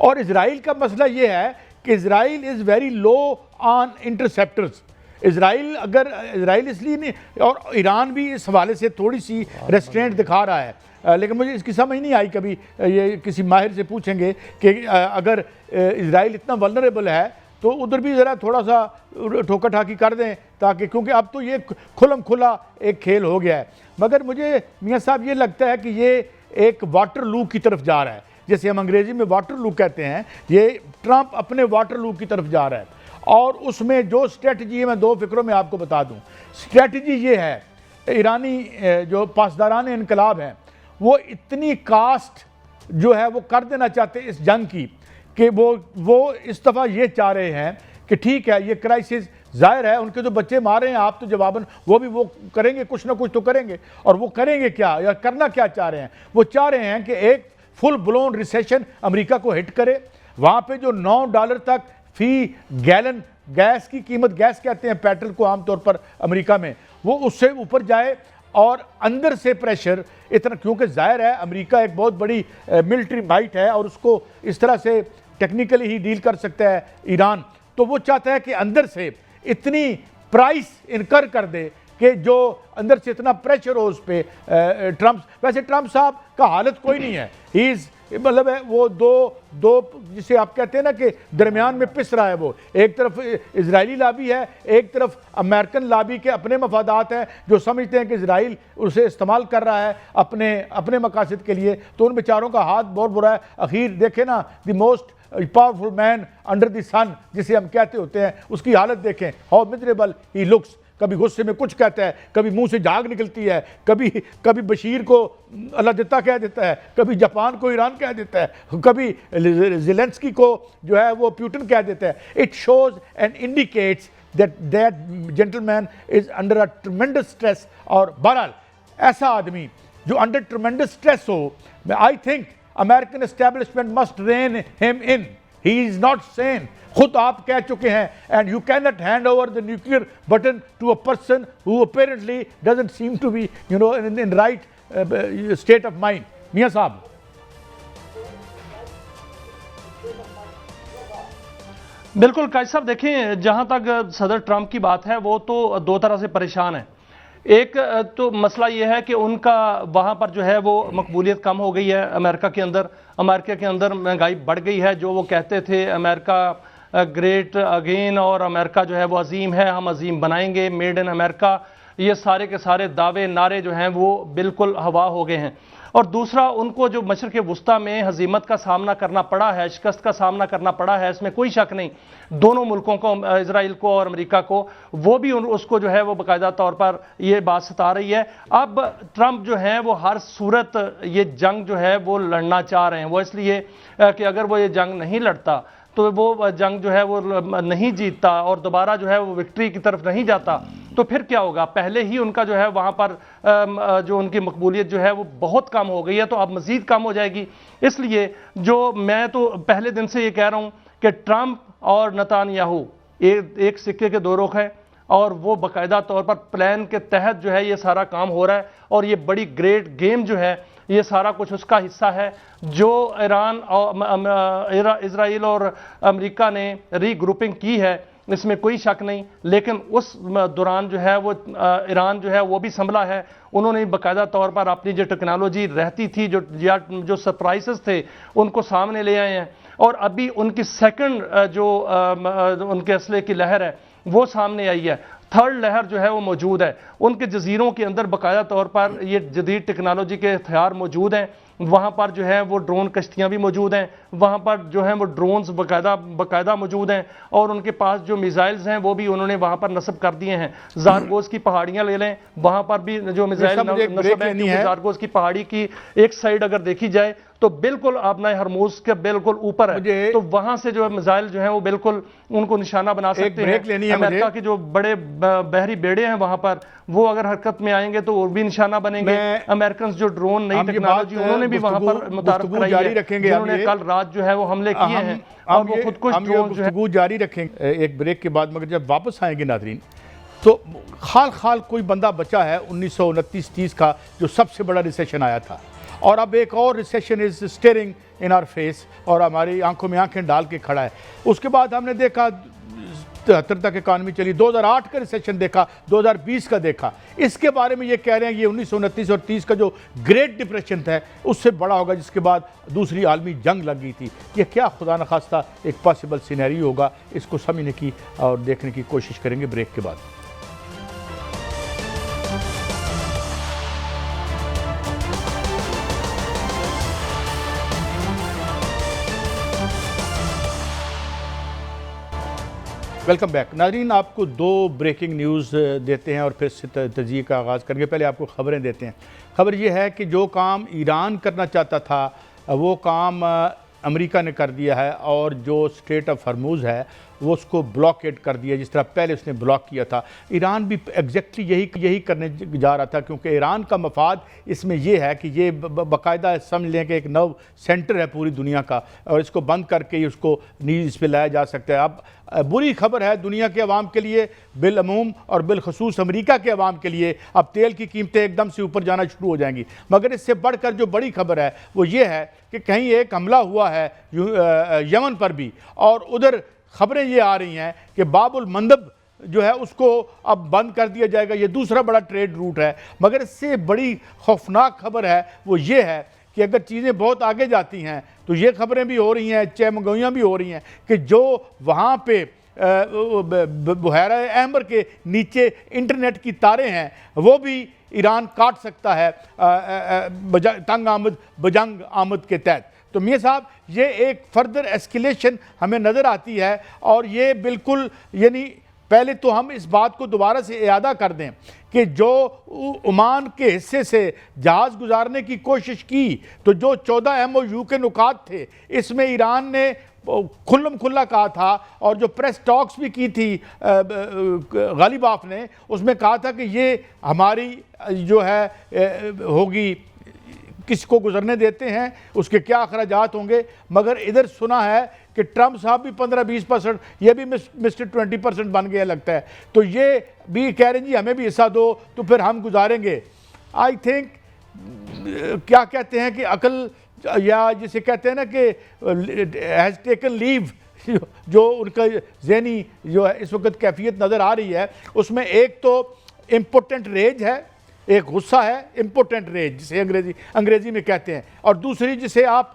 और इजराइल का मसला ये है कि Israel is very low on interceptors. Israel इसलिए नहीं, और ईरान भी इस हवाले से थोड़ी सी रेस्ट्रेंट दिखा रहा है। लेकिन मुझे इसकी समझ नहीं आई, कभी ये किसी माहिर से पूछेंगे कि अगर इजराइल इतना वल्नरेबल है तो उधर भी ज़रा थोड़ा सा ठोका ठाकी कर दें, ताकि, क्योंकि अब तो ये खुलम खुला एक खेल हो गया है। मगर मुझे मियाँ साहब ये लगता है कि ये एक वाटर लू की तरफ जा रहा है, जैसे हम अंग्रेज़ी में वाटर लू कहते हैं। ये ट्रंप अपने वाटर लू की तरफ जा रहा है, और उसमें जो स्ट्रेटजी है, मैं 2 फिक्रों में आपको बता दूं। स्ट्रेटजी ये है, ईरानी जो पासदारान इनकलाब हैं वो इतनी कास्ट जो है वो कर देना चाहते हैं इस जंग की, कि वो इस दफ़ा ये चाह रहे हैं कि ठीक है, ये क्राइसिस जाहिर है, उनके जो बच्चे मारे हैं आप तो जवाबन वो करेंगे, कुछ ना कुछ तो करेंगे। और वो करेंगे क्या, या करना क्या चाह रहे हैं? वो चाह रहे हैं कि एक फुल ब्लोन रिसेशन अमेरिका को हिट करे। वहाँ पे जो $9 तक फी गैलन गैस की कीमत, गैस कहते हैं पेट्रोल को आमतौर पर अमेरिका में, वो उससे ऊपर जाए। और अंदर से प्रेशर इतना, क्योंकि जाहिर है अमेरिका एक बहुत बड़ी मिलिट्री माइट है और उसको इस तरह से टेक्निकली ही डील कर सकता है ईरान, तो वो चाहता है कि अंदर से इतनी प्राइस इनकर कर दे कि जो अंदर से इतना प्रेशर हो उस पर। ट्रंप, वैसे ट्रंप साहब का हालत कोई नहीं है, ही इज़ मतलब है वो दो जिसे आप कहते हैं ना कि दरमियान में पिस रहा है। वो एक तरफ इजरायली लाबी है, एक तरफ अमेरिकन लाबी के अपने मफादात हैं जो समझते हैं कि इजराइल उसे इस्तेमाल कर रहा है अपने मकासद के लिए, तो उन बेचारों का हाथ बहुत बुरा है। आखिर देखें ना, the most powerful man under the sun जिसे हम कहते होते हैं, उसकी हालत देखें, हाउ मिजरेबल ही लुक्स। कभी गुस्से में कुछ कहता है, कभी मुंह से झाग निकलती है, कभी बशीर को अल्लाह देता कह देता है, कभी जापान को ईरान कह देता है, कभी ज़ेलेंस्की को जो है वो प्यूटन कह देता है। It shows and indicates that gentleman is under a tremendous stress. और बहरहाल ऐसा आदमी जो अंडर ट्रमेंडस स्ट्रेस हो, I think American establishment must rein him in. He is not sane, खुद आप कह चुके हैं, and you can not hand over the nuclear button to a person who apparently doesn't seem to be in right state of mind. मियां साहब, बिल्कुल काजी साहब, देखें जहां तक सदर ट्रंप की बात है वो तो दो तरह से परेशान है। एक तो मसला ये है कि उनका वहाँ पर जो है वो मकबूलियत कम हो गई है अमेरिका के अंदर महंगाई बढ़ गई है। जो वो कहते थे अमेरिका ग्रेट अगेन और अमेरिका जो है वो अजीम है, हम अजीम बनाएंगे, मेड इन अमेरिका, ये सारे के सारे दावे नारे जो हैं वो बिल्कुल हवा हो गए हैं। और दूसरा, उनको जो मशरक़ वुस्ता में हजीमत का सामना करना पड़ा है, शिकस्त का सामना करना पड़ा है, इसमें कोई शक नहीं, दोनों मुल्कों को, इजराइल को और अमेरिका को, वो भी उसको जो है वो बाकायदा तौर पर ये बात सता रही है। अब ट्रंप जो है वो हर सूरत ये जंग जो है वो लड़ना चाह रहे हैं। वो इसलिए कि अगर वो ये जंग नहीं लड़ता तो वो जंग जो है वो नहीं जीतता और दोबारा जो है वो विक्ट्री की तरफ नहीं जाता, तो फिर क्या होगा। पहले ही उनका जो है वहाँ पर जो उनकी मकबूलियत जो है वो बहुत कम हो गई है, तो अब मज़ीद कम हो जाएगी। इसलिए जो मैं तो पहले दिन से ये कह रहा हूँ कि ट्रंप और नेतन्याहू एक सिक्के के दो रुख हैं, और वो बाकायदा तौर पर प्लान के तहत जो है ये सारा काम हो रहा है, और ये बड़ी ग्रेट गेम जो है ये सारा कुछ उसका हिस्सा है। जो ईरान और इजराइल और अमेरिका ने रीग्रुपिंग की है इसमें कोई शक नहीं, लेकिन उस दौरान जो है वो ईरान जो है वो भी संभला है। उन्होंने बाकायदा तौर पर अपनी जो टेक्नोलॉजी रहती थी, जो सरप्राइजेस थे, उनको सामने ले आए हैं, और अभी उनकी सेकंड जो उनके असले की लहर है वो सामने आई है। थर्ड लहर जो है वो मौजूद है। उनके जजीरों के अंदर बाकायदा तौर पर ये जदीद टेक्नोलॉजी के हथियार मौजूद हैं। वहाँ पर जो है वो ड्रोन कश्तियाँ भी मौजूद हैं, वहाँ पर जो है वो ड्रोन्स बाकायदा मौजूद हैं, और उनके पास जो मिसाइल्स हैं वो भी उन्होंने वहाँ पर नस्ब कर दिए हैं। जारगोज की पहाड़ियाँ ले लें, वहाँ पर भी जो मिसाइल नस्ब है, क्योंकि जारगोज की पहाड़ी की एक साइड अगर देखी जाए तो बिल्कुल अपना हरमूज के बिल्कुल ऊपर है, तो वहां से जो मिसाइल जो है वो बिल्कुल उनको निशाना बना सकते हैं। अमेरिका के जो बड़े बहरी बेड़े हैं वहां पर, वो अगर हरकत में आएंगे तो वो भी निशाना बनेंगे। अमेरिकन जो ड्रोन नई टेक्नोलॉजी उन्होंने भी वहां पर मुतारफ कराई है, जिन्होंने कल रात जो है वो हमले किए हैं, और वो खुद कुछ ड्रोन जो है जारी रखेंगे एक ब्रेक के बाद। मगर जब वापस आएंगे नाज़रीन, तो खाल कोई बंदा बचा है 1929-30 का जो सबसे बड़ा रिसेशन आया था, और अब एक और recession is staring in our face, और हमारी आंखों में आंखें डाल के खड़ा है। उसके बाद हमने देखा 73 तक इकानमी चली, 2008 का रिसेशन देखा, 2020 का देखा। इसके बारे में ये कह रहे हैं ये 1929 और 30 का जो ग्रेट डिप्रेशन था उससे बड़ा होगा, जिसके बाद दूसरी आलमी जंग लग गई थी। ये क्या खुदा न खास्ता एक पॉसिबल सिनेरियो होगा, इसको समझने की और देखने की कोशिश करेंगे ब्रेक के बाद। वेलकम बैक नाज़रीन, आपको दो ब्रेकिंग न्यूज़ देते हैं और फिर से तज़किए का आगाज़ करेंगे। पहले आपको ख़बरें देते हैं। ख़बर यह है कि जो काम ईरान करना चाहता था वो काम अमेरिका ने कर दिया है, और जो स्ट्रेट ऑफ हरमूज़ है वो उसको ब्लॉकेट कर दिया जिस तरह पहले उसने ब्लॉक किया था। ईरान भी एग्जैक्टली यही करने जा रहा था, क्योंकि ईरान का मफाद इसमें यह है कि ये बाकायदा समझ लें कि एक नव सेंटर है पूरी दुनिया का, और इसको बंद करके ही उसको नीज इस पर लाया जा सकता है। अब बुरी खबर है दुनिया के अवाम के लिए, बिलअमूम और बिलखसूस अमेरिका के अवाम के लिए, अब तेल की कीमतें एकदम से ऊपर जाना शुरू हो जाएंगी। मगर इससे बढ़कर जो बड़ी खबर है वो ये है कि कहीं एक हमला हुआ है यमन पर भी, और उधर खबरें ये आ रही हैं कि बाबुल मंदब जो है उसको अब बंद कर दिया जाएगा। ये दूसरा बड़ा ट्रेड रूट है। मगर इससे बड़ी खौफनाक खबर है वो ये है कि अगर चीज़ें बहुत आगे जाती हैं तो ये खबरें भी हो रही हैं, चहमगोइयाँ भी हो रही हैं कि जो वहाँ पे बुहैरा अहमर के नीचे इंटरनेट की तारें हैं वो भी ईरान काट सकता है तंग आमद बजंग आमद के तहत। तो मियाँ साहब, ये एक फर्दर एस्केलेशन हमें नज़र आती है, और ये बिल्कुल यानी पहले तो हम इस बात को दोबारा से इयादा कर दें कि जो ओमान के हिस्से से जहाज़ गुजारने की कोशिश की तो जो 14 MOU के नुकात थे इसमें ईरान ने खुल्लम खुल्ला कहा था, और जो प्रेस टॉक्स भी की थी गालिबाफ ने, उसमें कहा था कि ये हमारी जो है होगी, किसको गुजरने देते हैं, उसके क्या अखराजात होंगे। मगर इधर सुना है कि ट्रंप साहब भी 15-20%, ये भी मिस्टर 20% बन गया लगता है। तो ये भी कह रहे हैं जी हमें भी हिस्सा दो तो फिर हम गुजारेंगे। आई थिंक क्या कहते हैं कि अकल, या जिसे कहते हैं ना कि हैज़ टेकन लीव, जो उनका ज़हनी जो है इस वक्त कैफियत नज़र आ रही है, उसमें एक तो इम्पोर्टेंट रेज है, एक गुस्सा है, इम्पोर्टेंट रेज जिसे अंग्रेजी में कहते हैं, और दूसरी जिसे आप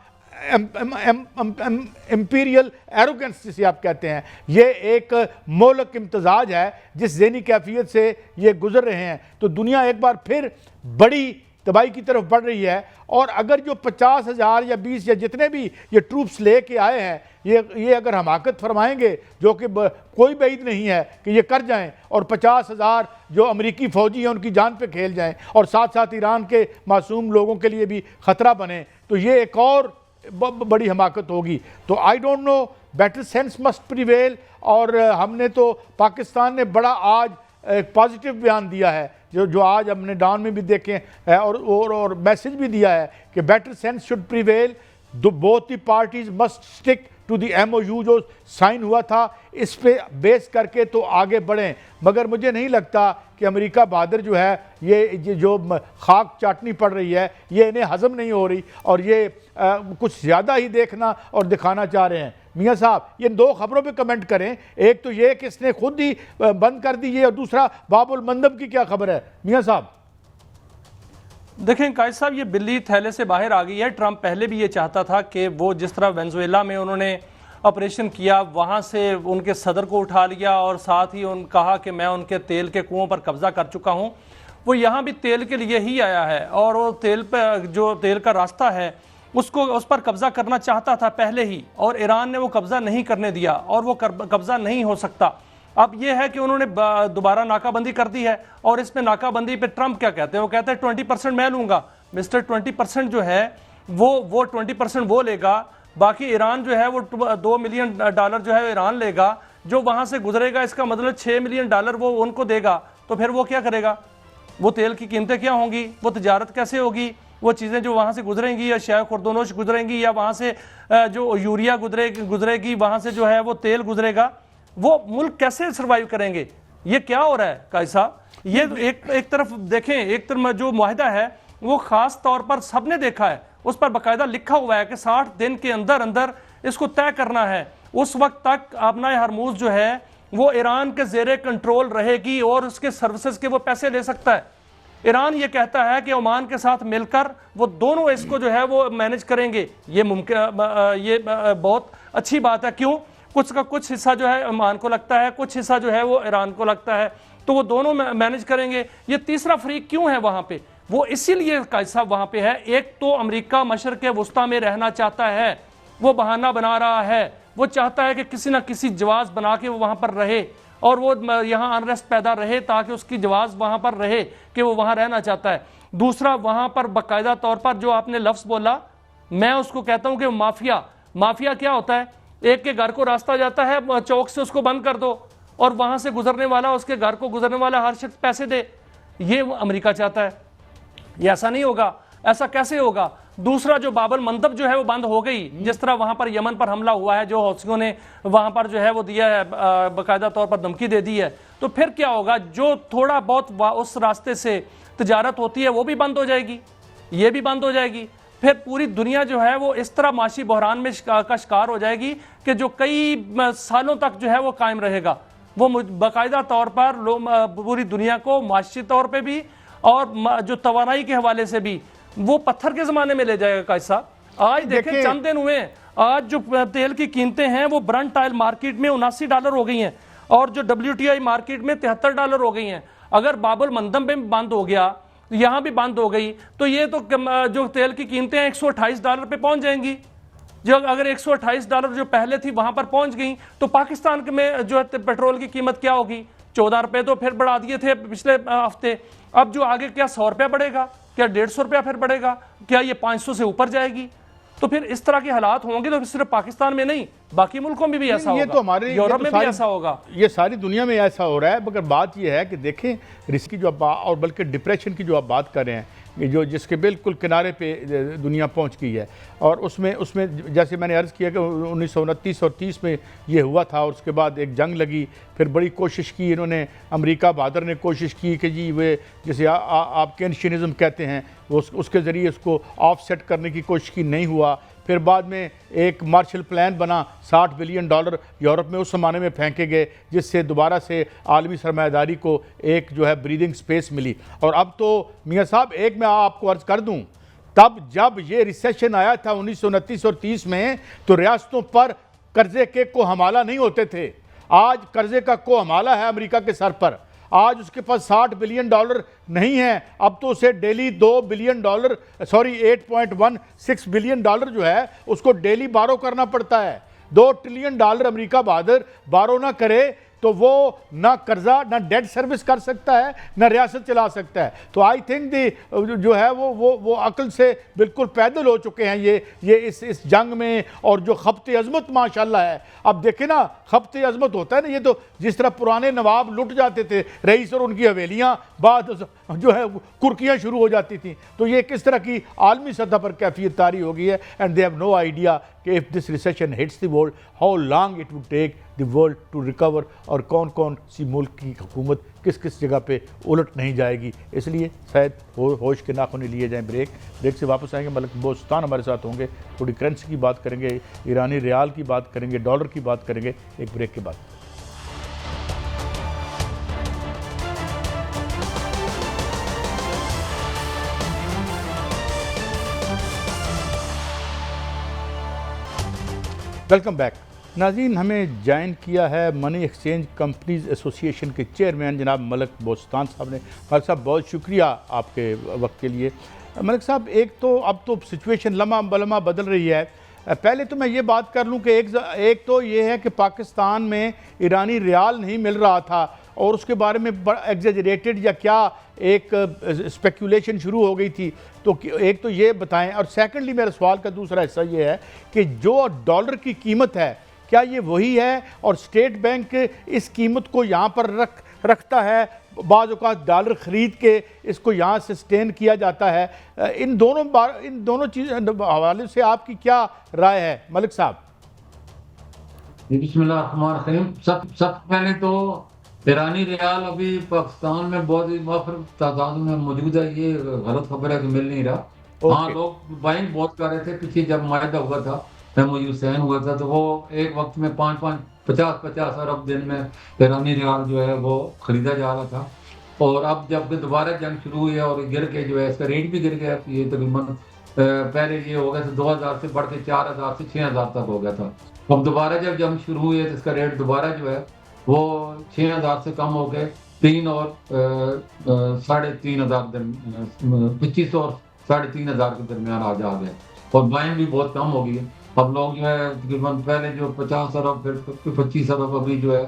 एम्पीरियल एरोगेंस जिसे आप कहते हैं। ये एक मोलक इम्तजाज है जिस ज़हनी कैफियत से ये गुजर रहे हैं। तो दुनिया एक बार फिर बड़ी तबाही की तरफ बढ़ रही है, और अगर जो 50,000 या 20 या जितने भी ये ट्रूप्स ले के आए हैं, ये अगर हमाकत फरमाएंगे, जो कि कोई बैद नहीं है कि ये कर जाएं, और 50,000 जो अमेरिकी फ़ौजी हैं उनकी जान पे खेल जाएं, और साथ साथ ईरान के मासूम लोगों के लिए भी ख़तरा बने, तो ये एक और बड़ी हमाकत होगी। तो I don't know, better sense must prevail. और हमने तो पाकिस्तान ने बड़ा आज एक पॉजिटिव बयान दिया है, जो आज हमने डाउन में भी देखे हैं, और मैसेज भी दिया है कि better sense should prevail, both the parties must stick to the MOU जो साइन हुआ था, इस पे बेस करके तो आगे बढ़ें। मगर मुझे नहीं लगता कि अमेरिका बहादुर जो है ये जो खाक चाटनी पड़ रही है ये इन्हें हजम नहीं हो रही, और ये कुछ ज़्यादा ही देखना और दिखाना चाह रहे हैं। मियाँ साहब, ये दो खबरों पे कमेंट करें, एक तो ये कि इसने खुद ही बंद कर दी है, और दूसरा बाबुल मंदब की क्या खबर है मियाँ साहब? देखें कायद साहब, ये बिल्ली थैले से बाहर आ गई है। ट्रंप पहले भी ये चाहता था कि वो जिस तरह वेनेजुएला में उन्होंने ऑपरेशन किया, वहाँ से उनके सदर को उठा लिया, और साथ ही कहा कि मैं उनके तेल के कुओं पर कब्जा कर चुका हूँ, वो यहाँ भी तेल के लिए ही आया है, और वो तेल पर जो तेल का रास्ता है उस पर कब्जा करना चाहता था पहले ही, और ईरान ने वो कब्जा नहीं करने दिया, और वो कब्जा नहीं हो सकता। अब यह है कि उन्होंने दोबारा नाकाबंदी कर दी है, और इसमें नाकाबंदी पे ट्रंप क्या कहते हैं, वो कहते हैं 20% मैं लूंगा। मिस्टर 20% जो है वो 20% वो लेगा, बाकी ईरान जो है वो $2 मिलियन जो है ईरान लेगा, जो वहां से गुजरेगा इसका मतलब $6 मिलियन वो उनको देगा। तो फिर वो क्या करेगा? वो तेल की कीमतें क्या होंगी, वो तिजारत कैसे होगी, वो चीज़ें जो वहाँ से गुजरेंगी, या शायद खुर्दोनोश गुजरेंगी, या वहाँ से जो यूरिया गुजरेगी, वहाँ से जो है वो तेल गुजरेगा, वो मुल्क कैसे सर्वाइव करेंगे? ये क्या हो रहा है कायद साहब? ये एक तरफ देखें, एक तरफ जो मुआहिदा है वो खास तौर पर सबने देखा है, उस पर बाकायदा लिखा हुआ है कि 60 दिन के अंदर अंदर इसको तय करना है। उस वक्त तक आबनाए हरमूज जो है वो ईरान के जेरे कंट्रोल रहेगी, और उसके सर्विसेज के वो पैसे ले सकता है। ईरान ये कहता है कि ओमान के साथ मिलकर वो दोनों इसको जो है वो मैनेज करेंगे। ये मुमकिन, ये बहुत अच्छी बात है। क्यों? कुछ का कुछ हिस्सा जो है ओमान को लगता है, कुछ हिस्सा जो है वो ईरान को लगता है, तो वो दोनों मैनेज करेंगे। ये तीसरा फरीक क्यों है वहां पे? वो इसीलिए कायद साहब वहां पे है, एक तो अमेरिका मशरक़ वस्ता में रहना चाहता है, वो बहाना बना रहा है, वो चाहता है कि किसी ना किसी जवाब बना के वो वहां पर रहे, और वो यहाँ अनरेस्ट पैदा रहे ताकि उसकी जवाब वहां पर रहे कि वो वहां रहना चाहता है। दूसरा, वहां पर बाकायदा तौर पर जो आपने लफ्ज़ बोला, मैं उसको कहता हूं कि माफिया क्या होता है? एक के घर को रास्ता जाता है, चौक से उसको बंद कर दो और वहां से गुजरने वाला, उसके घर को गुजरने वाला हर शख्स पैसे दे। ये अमेरिका चाहता है। ये ऐसा नहीं होगा। ऐसा कैसे होगा? दूसरा, जो बाबल मंदब जो है वो बंद हो गई, जिस तरह वहां पर यमन पर हमला हुआ है, जो हौसियों ने वहां पर जो है वो दिया है, बाकायदा तौर पर धमकी दे दी है, तो फिर क्या होगा? जो थोड़ा बहुत उस रास्ते से तिजारत होती है वो भी बंद हो जाएगी, ये भी बंद हो जाएगी। फिर पूरी दुनिया जो है वो इस तरह माशी बहरान में का शिकार हो जाएगी कि जो कई सालों तक जो है वो कायम रहेगा। वो बाकायदा तौर पर पूरी दुनिया को माशी तौर पे भी और जो तवानाई के हवाले से भी वो पत्थर के ज़माने में ले जाएगा। कायद साहब, आज देखें चंद दिन हुए, आज जो तेल की कीमतें हैं वो ब्रंट ऑयल मार्केट में $79 हो गई हैं और जो WTI मार्केट में $73 हो गई हैं। अगर बाबुल मंदब में बंद हो गया, यहाँ भी बंद हो गई, तो ये तो जो तेल की कीमतें हैं $128 पे पहुंच जाएंगी। जो अगर $128 जो पहले थी वहां पर पहुंच गई, तो पाकिस्तान में जो है पेट्रोल की कीमत क्या होगी? $14 तो फिर बढ़ा दिए थे पिछले हफ्ते। अब जो आगे क्या $100 बढ़ेगा? क्या $150 फिर बढ़ेगा? क्या ये 500 से ऊपर जाएगी? तो फिर इस तरह के हालात होंगे। तो सिर्फ पाकिस्तान में नहीं, बाकी मुल्कों में भी ऐसा होगा। तो हमारे यूरोप में भी ऐसा होगा। ये सारी दुनिया में ऐसा हो रहा है। मगर बात ये है कि देखें, रिस्क की जो आप और बल्कि डिप्रेशन की जो आप बात कर रहे हैं, ये जो जिसके बिल्कुल किनारे पे दुनिया पहुंच गई है, और उसमें जैसे मैंने अर्ज़ किया कि 1929 और 30 में ये हुआ था, और उसके बाद एक जंग लगी, फिर बड़ी कोशिश की इन्होंने, अमेरिका बहादुर ने कोशिश की कि जी वे जिसे आप केनेशियनिज़्म कहते हैं, वो उसके ज़रिए उसको ऑफसेट करने की कोशिश की, नहीं हुआ। फिर बाद में एक मार्शल प्लान बना, $60 बिलियन यूरोप में उस ज़माने में फेंके गए, जिससे दोबारा से आलमी सरमायादारी को एक जो है ब्रीदिंग स्पेस मिली। और अब तो मियाँ साहब, एक मैं आपको अर्ज़ कर दूं, तब जब ये रिसेशन आया था 1929 और 30 में, तो रियासतों पर कर्जे के को हमाला नहीं होते थे। आज कर्जे का को हमाला है अमेरिका के सर पर। आज उसके पास $60 बिलियन नहीं है, अब तो उसे डेली $8.16 बिलियन जो है उसको डेली बारो करना पड़ता है। $2 ट्रिलियन अमेरिका बहादुर बारो ना करे तो वो ना कर्जा ना डेट सर्विस कर सकता है, ना रियासत चला सकता है। तो आई थिंक जो है वो अक्ल से बिल्कुल पैदल हो चुके हैं ये इस जंग में। और जो खपते अजमत माशाल्लाह है, अब देखें ना, खपते अजमत होता है ना, ये तो जिस तरह पुराने नवाब लुट जाते थे रईस और उनकी हवेलियाँ, बाद जो है कुर्कियाँ शुरू हो जाती थी। तो ये किस तरह की आलमी सतह पर कैफियत तारी हो गई है। And they have no idea कि if this recession hits the world, how long it would take the world to recover, और कौन कौन सी मुल्क की हुकूमत किस किस जगह पे उलट नहीं जाएगी। इसलिए शायद होश के नाखून लिए जाएं। ब्रेक से वापस आएंगे, मलिक बोस्तान हमारे साथ होंगे, थोड़ी करेंसी की बात करेंगे, ईरानी रियाल की बात करेंगे, डॉलर की बात करेंगे, एक ब्रेक के बाद। वेलकम बैक नाज़रीन। हमें ज्वाइन किया है मनी एक्सचेंज कंपनीज एसोसिएशन के चेयरमैन जनाब मलिक बोस्तान साहब ने। मलिक साहब, बहुत शुक्रिया आपके वक्त के लिए। मलिक साहब, एक तो अब तो सिचुएशन लम्हा बलमा बदल रही है। पहले तो मैं ये बात कर लूँ कि एक तो ये है कि पाकिस्तान में ईरानी रियाल नहीं मिल रहा था, और उसके बारे में एग्जेजरेटेड या क्या एक स्पेकुलेशन शुरू हो गई थी। तो एक तो ये बताएं, और सेकंडली मेरा सवाल का दूसरा हिस्सा ये है कि जो डॉलर की कीमत है, क्या ये वही है, और स्टेट बैंक इस कीमत को यहाँ पर रखता है, बाज़ औक़ात डॉलर ख़रीद के इसको यहाँ सस्टेन किया जाता है। इन दोनों चीज़ हवाले से आपकी क्या राय है मलिक साहब? बिस्मिल्लाहिर्रहमानिर्रहीम। सब पहले तो ईरानी रियाल अभी पाकिस्तान में बहुत ही मुख्तलिफ तादाद में मौजूद है, ये गलत खबर है कि मिल नहीं रहा। हाँ, लोग बाइंग बहुत कर रहे थे। पीछे जब माहिदा हुआ था, हुसैन हुआ था, तो वो एक वक्त में 50 अरब दिन में ईरानी रियाल जो है वो खरीदा जा रहा था। और अब जब दोबारा जंग शुरू हुई है और गिर के जो है इसका रेट भी गिर गया, ये तकरीबन पहले ये हो गया था 2000 से बढ़ के 4000 से 6000 तक हो गया था। अब दोबारा जब जंग शुरू हुई है तो इसका रेट दोबारा जो है वो 6000 से कम हो गए 3 और 3500 2500 और 3500 के दरमियान आज आ गए, और बाइंग भी बहुत कम हो गई है। अब लोग जो है तकरीबन पहले जो 50 अरब फिर 25 अरब, अभी जो है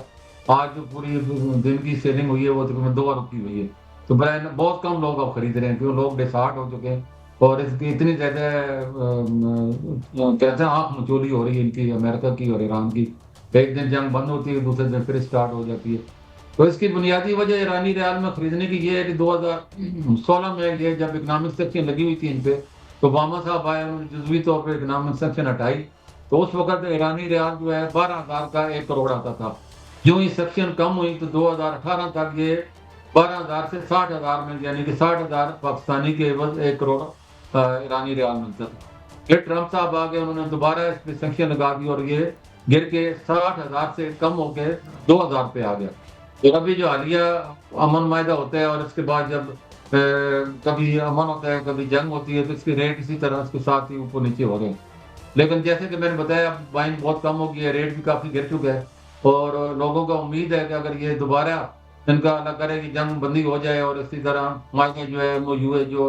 आज जो पूरी दिन की सेलिंग हुई है वो तकरीबन 2 अरब की हुई है। तो बहुत कम लोग अब खरीद रहे हैं, क्योंकि लोग डिसार्ट हो चुके हैं और इसकी इतनी ज्यादा कहते हैं आंख मचोली हो रही है इनकी, अमेरिका की और ईरान की। एक दिन जंग बंद होती है, दूसरे दिन फिर स्टार्ट हो जाती है। तो इसकी बुनियादी वजह ईरानी रियाल में खरीदने की ये है कि 2016 में ये जब इकनॉमिक सेक्शन लगी हुई थी इन पे, तो ओबामा साहब आए, उन्होंने जुज़वी तौर पर इकनॉमिक सेक्शन हटाई। तो उस वक्त ईरानी रियाल जो है 12,000 का 1 करोड़ आता था। जो ही सेक्शन कम हुई तो 2018 तक ये 12,000 से 60,000 में, यानी कि 60,000 पाकिस्तानी के एवज 1 करोड़ ईरानी रियाल मिलता था। फिर ट्रंप साहब आ गए, उन्होंने दोबारा इस पर सेक्शन लगा दी और ये गिर के 60,000 से कम होकर 2,000 पे आ गया। तो अभी जो हालिया अमन मायदा होता है और इसके बाद जब कभी अमन होता है कभी जंग होती है, तो इसके रेट इसी तरह इसके साथ ही ऊपर नीचे हो रहे हैं। लेकिन जैसे कि मैंने बताया, बाइंग बहुत कम हो गई है, रेट भी काफी गिर चुका है और लोगों का उम्मीद है कि अगर ये दोबारा इनका अल्लाह करे कि जंग बंदी हो जाए और इसी तरह मायके जो है वो यूए जो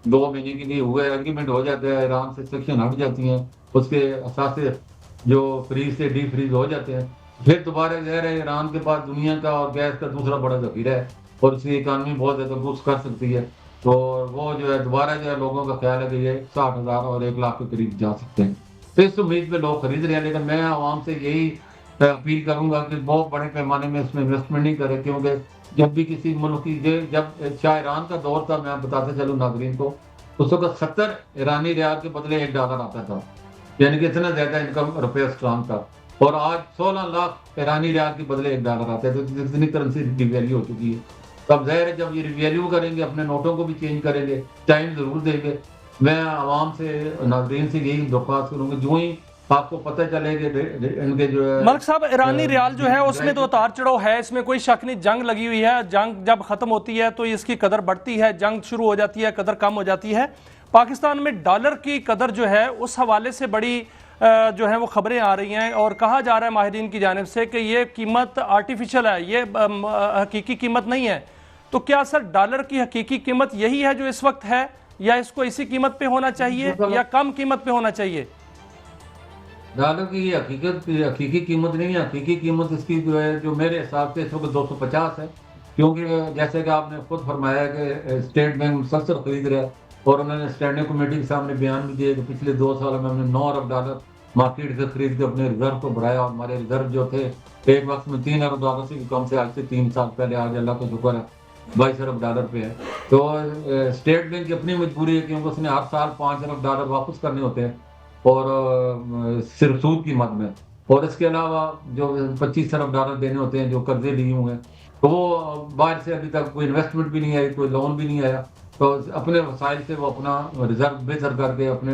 2 महीने के लिए हुए एग्रीमेंट हो जाता है, ईरान से सेक्शन हट जाती हैं, उसके असासे जो फ्रीज से डी फ्रीज हो जाते हैं, फिर दोबारा जहर है ईरान के पास दुनिया का और गैस का दूसरा बड़ा जखीरा है और उसकी इकानमी बहुत ज़्यादा बूस्ट कर सकती है। तो वो जो है दोबारा जो है लोगों का ख्याल है कि ये 60,000 और 1 लाख के करीब जा सकते हैं। तो इस उम्मीद पे लोग खरीद रहे हैं। लेकिन मैं आवाम से यही अपील करूंगा कि बहुत बड़े पैमाने में इसमें इन्वेस्टमेंट नहीं करें, क्योंकि जब भी किसी मुल्क की जब शाह ईरान का दौर था, मैं बताते चलूँ नाजरीन को, उस वक्त 70 ईरानी रियाल के बदले $1 आता था, यानी कि इतना ज्यादा इनकम रुपया स्ट्रांग था। और आज 16 लाख ईरानी रियाल के बदले $1 आता है, तो इतनी करेंसी डिवैल्यू हो चुकी है। तब जाहिर है जब ये रिवैल्यू करेंगे, अपने नोटों को भी चेंज करेंगे, टाइम जरूर देंगे। मैं आवाम से, नाज़रीन से यही दरख्वास्त करूंगा, जो ही आपको पता चले कि इनके जो है मलिक साहब, ईरानी रियाल जो है उसमें तो उतार चढ़ाव है, इसमें कोई शक नहीं। जंग लगी हुई है, जंग जब खत्म होती है तो इसकी कदर बढ़ती है, जंग शुरू हो जाती है कदर कम हो जाती है। पाकिस्तान में डॉलर की कदर जो है उस हवाले से बड़ी जो है वो खबरें आ रही हैं और कहा जा रहा है माहिरीन की जानिब से कि ये कीमत आर्टिफिशियल है, ये हकीकी कीमत नहीं है। तो क्या सर डॉलर की हकीकी कीमत यही है जो इस वक्त है, या इसको इसी कीमत पे होना चाहिए या कम कीमत पे होना चाहिए? डॉलर की हकीकी कीमत नहीं है। हकीकी कीमत इसकी जो है, जो मेरे हिसाब से इस वक्त 250 है, क्योंकि जैसे कि आपने खुद फरमाया कि स्टेट बैंक मुसलसल खरीद रहा है और उन्होंने स्टैंडिंग कमेटी के सामने बयान भी दिया कि पिछले 2 सालों में हमने $9 अरब मार्केट से खरीद के अपने रिजर्व को बढ़ाया और हमारे रिजर्व जो थे एक वक्त में $3 अरब से भी कम से, आज से 3 साल पहले, आज अल्लाह का शुक्र है $22 अरब पे है। तो स्टेट बैंक की अपनी मजबूरी है क्योंकि उसने हर साल $5 अरब वापस करने होते हैं और सिर्फ सूद की मद में, और इसके अलावा जो $25 अरब देने होते हैं जो कर्जे लिए हुए हैं, तो वो बाहर से अभी तक कोई इन्वेस्टमेंट भी नहीं आई, कोई लोन भी नहीं आया। तो अपने वसाइल से वो अपना रिजर्व बेहतर करके अपने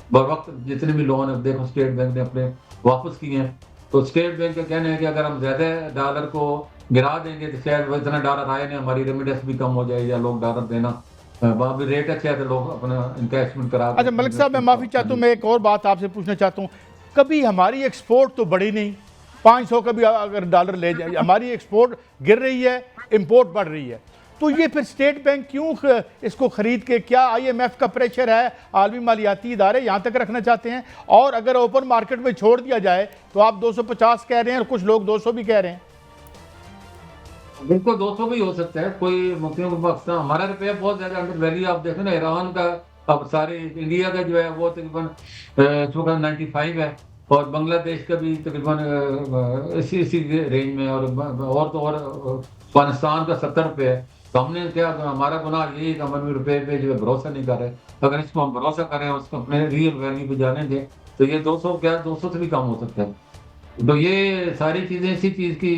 बर वक्त जितने भी लोन है देखो स्टेट बैंक ने अपने वापस किए हैं। तो स्टेट बैंक का कहना है कि अगर हम ज्यादा डॉलर को गिरा देंगे तो शायद इतना डॉलर आए नहीं, हमारी रेमिडेंस भी कम हो जाए या लोग डॉलर देना वहाँ भी रेट अच्छा है तो लोग अपना इन्वेस्टमेंट करा। अच्छा मलिक साहब, मैं माफ़ी चाहता हूँ, मैं एक और बात आपसे पूछना चाहता हूँ। कभी हमारी एक्सपोर्ट तो बढ़ी नहीं, 500 का भी अगर डॉलर ले जाए, हमारी एक्सपोर्ट गिर रही है, इंपोर्ट बढ़ रही है, तो ये फिर स्टेट बैंक क्यों इसको खरीद के, क्या IMF का प्रेशर है, आलमी मालियाती इदारे यहाँ तक रखना चाहते हैं? और अगर ओपन मार्केट में छोड़ दिया जाए तो आप 250 कह रहे हैं और कुछ लोग 200 भी कह रहे हैं। बिल्कुल 200 भी हो सकता है, कोई मुख्यों को पाकिस्तान, हमारा रुपया बहुत ज्यादा अंडर वैल्यू। आप देखें ना ईरान का, अब सारे इंडिया का जो है वो तकरीबन 95 है और बांग्लादेश का भी तकरीबन इसी रेंज में, और तो और अफगानिस्तान का 70 रुपये है। तो हमने क्या, हमारा गुनाह यही है कि हम रुपये पे जो है भरोसा नहीं कर रहे। अगर इसको हम भरोसा करें, उसको अपने रियल वैल्यू पे जाने दें, तो ये 200 क्या 200 से भी कम हो सकता है। तो ये सारी चीजें इसी चीज की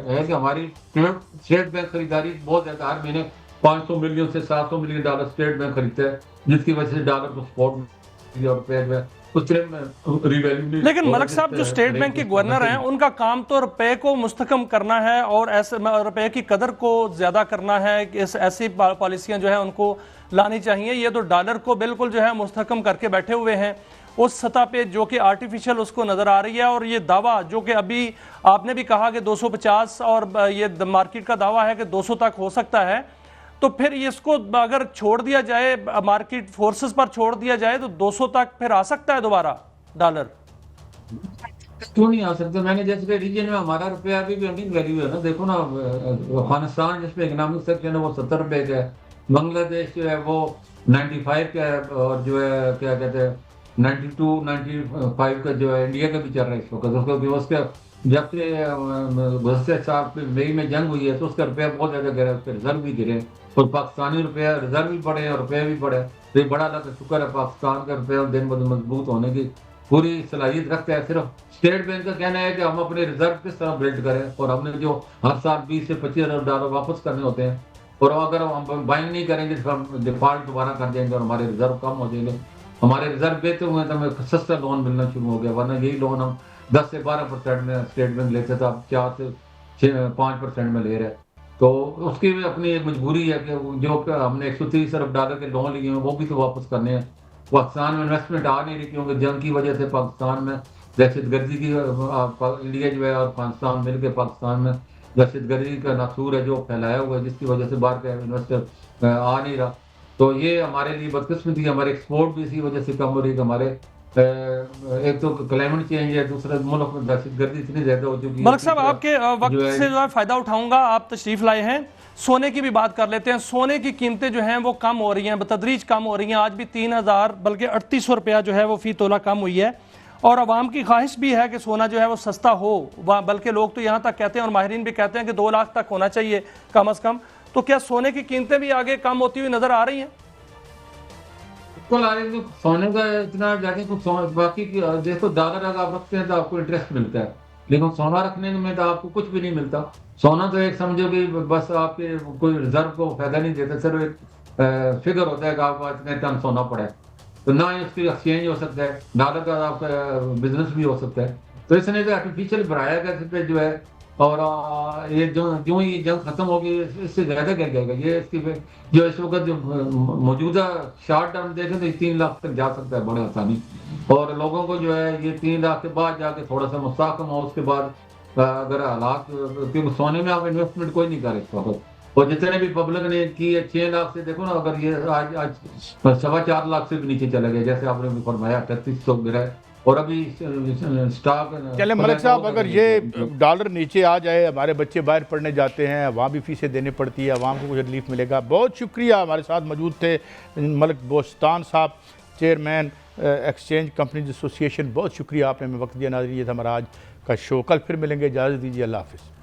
है कि हमारी स्टेट बैंक खरीदारी बहुत ज्यादा, हर महीने 500 मिलियन से 700 मिलियन डॉलर स्टेट बैंक खरीदता है, जिसकी वजह से डॉलर को सपोर्ट और रुपये में रिवैल्यू। लेकिन मलिक साहब, जो स्टेट बैंक के गवर्नर हैं उनका काम तो रुपए को मुस्तकम करना है और ऐसे रुपए की कदर को ज्यादा करना है। ऐसी पॉलिसियां जो है उनको लानी चाहिए। ये तो डॉलर को बिल्कुल जो है मुस्तकम करके बैठे हुए हैं उस सतह पे जो कि आर्टिफिशियल उसको नजर आ रही है। और ये दावा जो कि अभी आपने भी कहा कि 250 और ये मार्केट का दावा है कि 200 तक हो सकता है, तो फिर इसको अगर छोड़ दिया जाए, मार्केट फोर्सेस पर छोड़ दिया जाए, तो 200 तक फिर आ सकता है दोबारा डॉलर? क्यों नहीं आ सकता? मैंने जैसे रीजन में हमारा रुपया अभी भी अंडर वैल्यू है ना। देखो ना, अफगानिस्तान जिसमें इकोनॉमिक सेक्शन है वो 70 रुपए का है, बांग्लादेश जो है वो 95 का है, और जो है क्या कहते हैं 92 95 का जो है इंडिया का भी चल रहा है इस वक्त। उसका जब से गुज़श्ते साल मई में जंग हुई है तो उसका रुपया बहुत ज़्यादा गिरा, उसके रिजर्व भी गिरे, और पाकिस्तानी रुपया रिजर्व भी बढ़े और रुपये भी बढ़े। तो ये बड़ा अल्लाह का शुक्र है, पाकिस्तान का रुपया दिन ब दिन मजबूत होने की पूरी सलाहियत रखता है। सिर्फ स्टेट बैंक का कहना है कि हम अपने रिजर्व किस तरह बिल्ड करें, और हमने जो हर साल 20 से 25 अरब डॉलर वापस करने होते हैं, और अगर हम बाइंग नहीं करेंगे तो हम डिफॉल्ट दोबारा कर देंगे और हमारे रिजर्व कम हो जाएंगे। हमारे रिजर्व बेहतर हुए तो हमें सस्ता लोन मिलना शुरू हो गया, वरना यही लोन हम 10 से 12% में स्टेट बैंक लेते थे, अब 4 से 5% में ले रहे। तो उसकी भी अपनी एक मजबूरी है कि जो हमने 130 अरब डॉलर के लोन लिए हैं वो भी तो वापस करने हैं। पाकिस्तान में इन्वेस्टमेंट आ नहीं रही क्योंकि जंग की वजह से पाकिस्तान में दहशतगर्दी की इंडिया जो है और पाकिस्तान मिलकर पाकिस्तान में दहशतगर्दी का नासूर है जो फैलाया हुआ है, जिसकी वजह से बाहर का इन्वेस्टर आ नहीं रहा। तो ये हमारे लिए बदकिस्मती है, हमारे एक्सपोर्ट भी इसी वजह से कम हो रही है। हमारे एक तो क्लाइमेट चेंज है, दूसरा मुल्क में दहशतगर्दी इतनी ज्यादा हो चुकी है। मलिक साहब, आपके वक्त से जो है फायदा उठाऊंगा, आप तशरीफ लाए हैं, सोने की भी बात कर लेते हैं। सोने की कीमतें जो हैं वो कम हो रही हैं, बतदरीज कम हो रही हैं। आज भी 3000 बल्कि 3800 रुपया जो है वो फी तोला कम हुई है, और आवाम की ख्वाहिश भी है कि सोना जो है वो सस्ता हो, बल्कि लोग तो यहाँ तक कहते हैं और माहिरीन भी कहते हैं कि 2 लाख तक होना चाहिए कम अज़ कम। तो क्या सोने की कीमतें भी आगे कम होती हुई नजर आ रही हैं? बिल्कुल आ रही है। सोने का इतना जाके कुछ बाकी देखो, डॉलर अगर आप रखते हैं तो आपको इंटरेस्ट मिलता है, लेकिन सोना रखने में तो आपको कुछ भी नहीं मिलता। सोना तो एक समझो कि बस आपके कोई रिजर्व को फायदा नहीं देता, सिर्फ एक फिगर होता है कि आपको इतने टन सोना पड़ा है, तो ना ही उसकी एक्सचेंज हो सकता है, डॉलर का आपका बिजनेस भी हो सकता है। तो इसने तो आर्टिफिशियल बढ़ाया गया इस पे जो है, और ये जो ही जंग खत्म होगी इससे ज्यादा गिर जाएगा ये। इसकी जो इस वक्त जो मौजूदा शॉर्ट टर्म देखें तो 3 लाख तक जा सकता है बड़े आसानी, और लोगों को जो है ये 3 लाख के बाद जाके थोड़ा सा मुस्ताकम हो, उसके बाद अगर हालात, क्योंकि सोने में आप इन्वेस्टमेंट कोई नहीं करे इस वक्त, और जितने भी पब्लिक ने की है 6 लाख से देखो ना, अगर ये आज 4.25 लाख से भी नीचे चले गए, जैसे आपने भी फरमाया 3800 गिरा है, और अभी स्टॉक। चले मलिक साहब, अगर ये डॉलर नीचे आ जाए, हमारे बच्चे बाहर पढ़ने जाते हैं, वहाँ भी फीसें देने पड़ती है, आवाम को कुछ रिलीफ मिलेगा। बहुत शुक्रिया, हमारे साथ मौजूद थे मलिक बोस्तान साहब, चेयरमैन एक्सचेंज कंपनीज एसोसिएशन। बहुत शुक्रिया, आपने हमें वक्त दिया। नाज़रीन, ये था हमारा आज का शो। कल फिर मिलेंगे, इजाज़त दीजिए, अल्लाह हाफ़िज़।